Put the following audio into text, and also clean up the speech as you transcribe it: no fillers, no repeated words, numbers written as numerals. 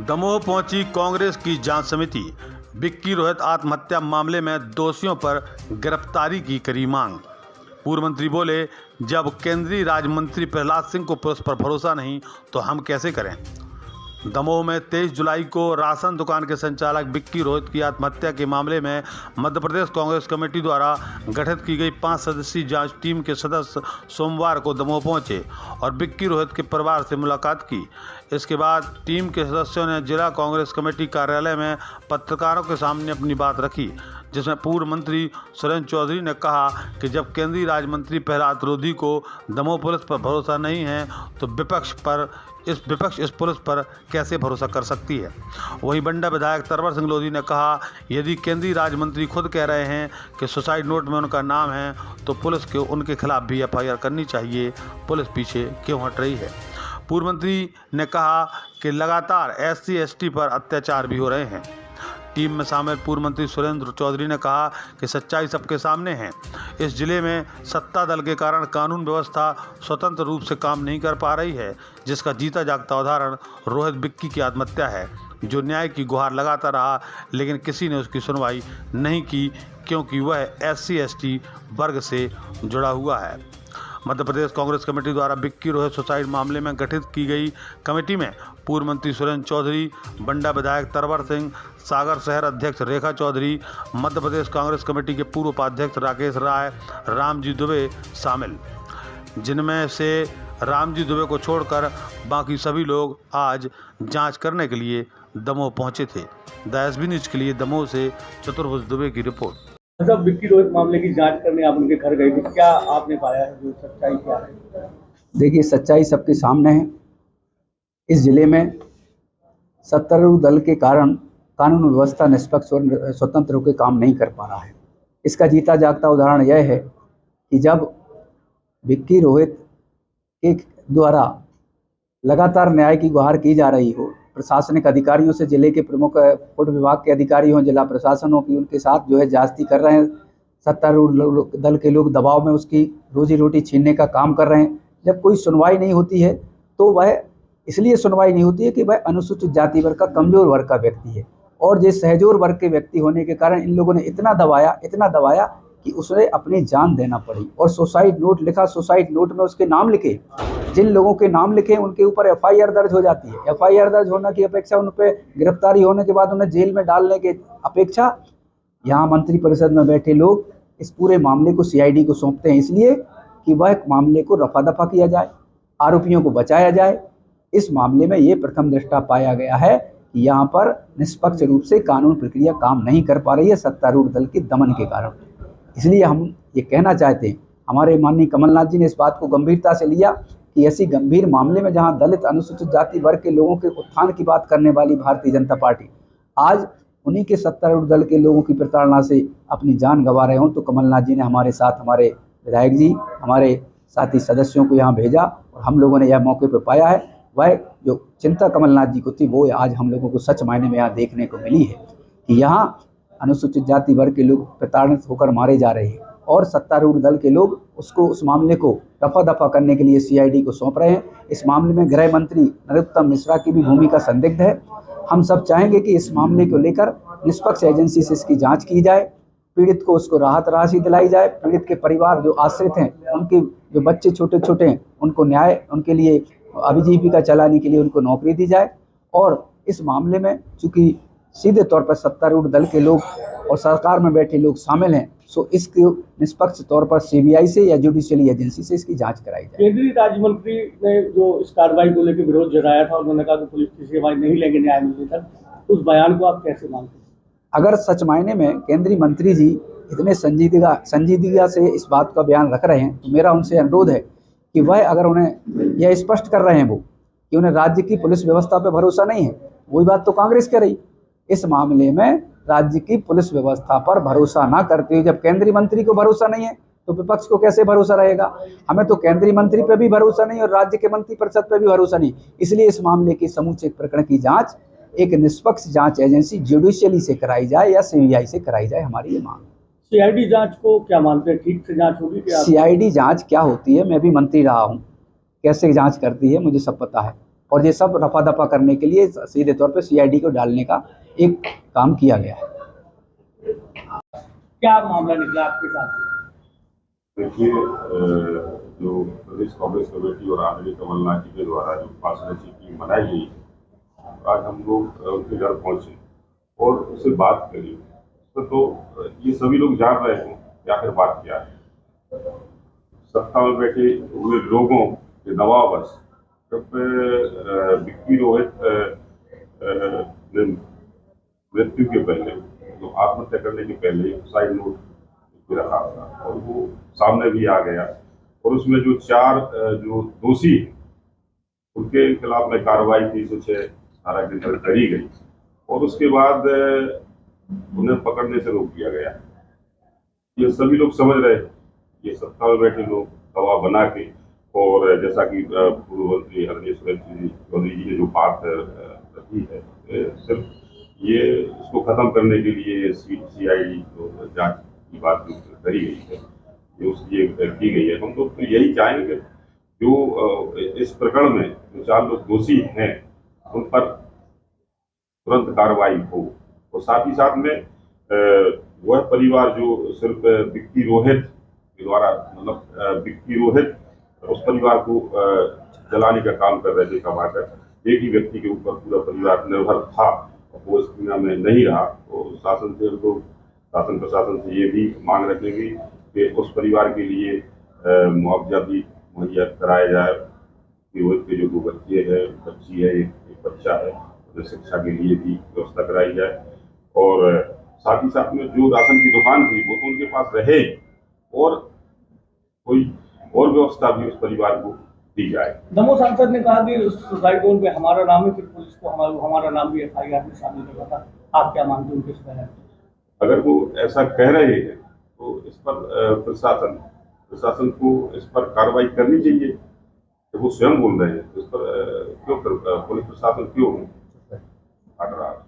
दमोह पहुंची कांग्रेस की जांच समिति। विक्की रोहित आत्महत्या मामले में दोषियों पर गिरफ्तारी की करी मांग। पूर्व मंत्री बोले, जब केंद्रीय राज्य मंत्री प्रहलाद सिंह को पुलिस पर भरोसा नहीं तो हम कैसे करें। दमोह में 23 जुलाई को राशन दुकान के संचालक विक्की रोहित की आत्महत्या के मामले में मध्य प्रदेश कांग्रेस कमेटी द्वारा गठित की गई 5 सदस्यीय जांच टीम के सदस्य सोमवार को दमोह पहुंचे और विक्की रोहित के परिवार से मुलाकात की। इसके बाद टीम के सदस्यों ने जिला कांग्रेस कमेटी कार्यालय में पत्रकारों के सामने अपनी बात रखी, जिसमें पूर्व मंत्री सुरेंद्र चौधरी ने कहा कि जब केंद्रीय राज्य मंत्री प्रहलाद लोधी को दमोह पुलिस पर भरोसा नहीं है तो विपक्ष इस पुलिस पर कैसे भरोसा कर सकती है। वहीं बंडा विधायक तरवर सिंह लोधी ने कहा, यदि केंद्रीय राज्य मंत्री खुद कह रहे हैं कि सुसाइड नोट में उनका नाम है तो पुलिस को उनके खिलाफ भी एफआईआर करनी चाहिए। पुलिस पीछे क्यों हट रही है। पूर्व मंत्री ने कहा कि लगातार SC/ST पर अत्याचार भी हो रहे हैं। टीम में शामिल पूर्व मंत्री सुरेंद्र चौधरी ने कहा कि सच्चाई सबके सामने है। इस जिले में सत्ता दल के कारण कानून व्यवस्था स्वतंत्र रूप से काम नहीं कर पा रही है, जिसका जीता जागता उदाहरण रोहित विक्की की आत्महत्या है, जो न्याय की गुहार लगाता रहा लेकिन किसी ने उसकी सुनवाई नहीं की क्योंकि वह SC/ST वर्ग से जुड़ा हुआ है। मध्य प्रदेश कांग्रेस कमेटी द्वारा विक्की रोहित सुसाइड मामले में गठित की गई कमेटी में पूर्व मंत्री सुरेंद्र चौधरी, बंडा विधायक तरवर सिंह, सागर शहर अध्यक्ष रेखा चौधरी, मध्य प्रदेश कांग्रेस कमेटी के पूर्व उपाध्यक्ष राकेश राय, रामजी दुबे शामिल, जिनमें से रामजी दुबे को छोड़कर बाकी सभी लोग आज जांच करने के लिए दमोह पहुंचे थे। द SB न्यूज के लिए दमोह से चतुर्भुज दुबे की रिपोर्ट। जब विक्की रोहित मामले की जांच करने आप उनके घर गए थे, क्या आपने पाया है, जो सच्चाई क्या है? देखिए, सच्चाई सबके सामने है। इस जिले में सत्तारूढ़ दल के कारण कानून व्यवस्था निष्पक्ष और स्वतंत्र होकर काम नहीं कर पा रहा है। इसका जीता जागता उदाहरण यह है कि जब विक्की रोहित के द्वारा लगातार न्याय की गुहार की जा रही हो, प्रशासनिक अधिकारियों से जिले के प्रमुख फूड विभाग के अधिकारी हों, जिला प्रशासन हो, कि उनके साथ जो है ज्यादती कर रहे हैं। सत्तारूढ़ दल के लोग दबाव में उसकी रोजी रोटी छीनने का काम कर रहे हैं। जब कोई सुनवाई नहीं होती है तो वह इसलिए सुनवाई नहीं होती है कि वह अनुसूचित जाति वर्ग का कमजोर वर्ग का व्यक्ति है, और जो सहजोर वर्ग के व्यक्ति होने के कारण इन लोगों ने इतना दबाया कि उसे अपनी जान देना पड़ी। और सुसाइड नोट लिखा, सुसाइड नोट में उसके नाम लिखे, जिन लोगों के नाम लिखे उनके ऊपर FIR दर्ज हो जाती है। FIR दर्ज होने की अपेक्षा, उन पर गिरफ्तारी होने के बाद उन्हें जेल में डालने की अपेक्षा यहाँ मंत्रिपरिषद में बैठे लोग इस पूरे मामले को CID को सौंपते हैं, इसलिए कि वह मामले को रफा दफा किया जाए, आरोपियों को बचाया जाए। इस मामले में ये प्रथम दृष्टा पाया गया है कि यहाँ पर निष्पक्ष रूप से कानून प्रक्रिया काम नहीं कर पा रही है सत्तारूढ़ दल के दमन के कारण। इसलिए हम ये कहना चाहते हैं, हमारे माननीय कमलनाथ जी ने इस बात को गंभीरता से लिया कि ऐसी गंभीर मामले में जहां दलित अनुसूचित जाति वर्ग के लोगों के उत्थान की बात करने वाली भारतीय जनता पार्टी आज उन्हीं के सत्तारूढ़ दल के लोगों की प्रताड़ना से अपनी जान गंवा रहे हों, तो कमलनाथ जी ने हमारे साथ, हमारे विधायक जी, हमारे साथी सदस्यों को यहाँ भेजा और हम लोगों ने यह मौके पर पाया है। वह जो चिंता कमलनाथ जी को थी वो आज हम लोगों को सच मायने में यहाँ देखने को मिली है कि यहाँ अनुसूचित जाति वर्ग के लोग प्रताड़ित होकर मारे जा रहे हैं और सत्तारूढ़ दल के लोग उस मामले को रफा दफा करने के लिए CID को सौंप रहे हैं। इस मामले में गृह मंत्री नरोत्तम मिश्रा की भी भूमिका संदिग्ध है। हम सब चाहेंगे कि इस मामले को लेकर निष्पक्ष एजेंसी से इसकी जांच की जाए, पीड़ित को उसको राहत राशि दिलाई जाए, पीड़ित के परिवार जो आश्रित हैं, उनके जो बच्चे छोटे छोटे हैं, उनको न्याय, उनके लिए अभिजीविका चलाने के लिए उनको नौकरी दी जाए। और इस मामले में चूँकि सीधे तौर पर सत्तारूढ़ दल के लोग और सरकार में बैठे लोग शामिल हैं, सो इसके निष्पक्ष तौर पर CBI से या जुडिशियली एजेंसी से इसकी जांच कराई जाए। केंद्रीय राज्य मंत्री ने जो इस कार्रवाई को लेकर विरोध जताया था, उन्होंने कहा कि पुलिस की सेवाएं नहीं लेंगे न्याय मिलने तक, उस बयान को आप कैसे मानते हैं? अगर सच मायने में केंद्रीय मंत्री जी इतने संजीदगी से इस बात का बयान रख रहे हैं तो मेरा उनसे अनुरोध है कि वह, अगर उन्हें यह स्पष्ट कर रहे हैं वो कि उन्हें राज्य की पुलिस व्यवस्था पर भरोसा नहीं है, वही बात तो कांग्रेस कह रही। इस मामले में राज्य की पुलिस व्यवस्था पर भरोसा ना करते हुए जब केंद्रीय मंत्री को भरोसा नहीं है तो विपक्ष को कैसे भरोसा रहेगा। हमें तो केंद्रीय मंत्री पे भी भरोसा नहीं और राज्य के मंत्रिपरिषद पे भी भरोसा नहीं। इसलिए इस मामले के समूचे प्रकरण की जांच एक निष्पक्ष जांच एजेंसी जुडिशियली से कराई जाए या CBI से कराई जाए, हमारी ये मांग। CID जांच को क्या मानते हैं, ठीक से जांच होगी क्या? CID जांच क्या होती है, मैं भी मंत्री रहा हूँ, कैसे जांच करती है मुझे सब पता है। और ये सब रफा दफा करने के लिए सीधे तौर पे CID को डालने का एक काम किया गया है। क्या मामला निकला आपके साथ? देखिए, जो प्रदेश कांग्रेस कमेटी और आदरणीय कमलनाथ जी के द्वारा जो पार्टनरशिप की मनाई गई, आज हम लोग उनके घर पहुंचे और उससे बात करी। तो ये सभी लोग जान रहे हैं कि आखिर बात क्या है। सत्ता में बैठे हुए लोगों के दबाववश जब विक्की रोहित ने मृत्यु के पहले, तो आत्महत्या करने के पहले सुसाइड नोट रखा था और वो सामने भी आ गया, और उसमें जो 4 जो दोषी उनके खिलाफ में कार्रवाई 306 धारा के तहत करी गई और उसके बाद उन्हें पकड़ने से रोक दिया गया। ये सभी लोग समझ रहे हैं, ये सत्ता में बैठे लोग दबाव बना के, और जैसा कि पूर्व मंत्री आदरणीय सुरेंद्र चौधरी जी ने जो बात रखी है, सिर्फ ये इसको खत्म करने के लिए CID जांच की बात जो करी गई है, ये की गई है। हम तो यही चाहेंगे जो इस प्रकरण में जो 4 लोग दोषी हैं उन पर तुरंत कार्रवाई हो, और साथ ही साथ में वह परिवार जो सिर्फ विक्की रोहित के द्वारा, मतलब विक्की रोहित उस परिवार को जलाने का काम कर रहे थे, कमाकर एक ही व्यक्ति के ऊपर पूरा परिवार निर्भर था, वो इस दुनिया में नहीं रहा। तो शासन से तो शासन प्रशासन से ये भी मांग रखेंगे कि उस परिवार के लिए मुआवजा भी मुहैया कराया जाए। रोहित के जो 2 बच्चे हैं, बच्ची है, एक बच्चा है, उन्हें शिक्षा के लिए भी व्यवस्था कराई जाए, और साथ ही साथ में जो राशन की दुकान थी वो तो उनके पास रहे, और कोई और व्यवस्था भी उस परिवार को दी जाए। दमोह सांसद ने कहा कि सुसाइड नोट पे हमारा नाम है, फिर पुलिस को हमारा नाम भी FIR में शामिल करना था। आप क्या मानते हैं उनके इस बयान? अगर वो ऐसा कह रहे हैं तो इस पर प्रशासन को इस पर कार्रवाई करनी चाहिए। तो वो स्वयं बोल रहे हैं, इस पर क्यों पुलिस प्रशासन क्यों हट रहा है?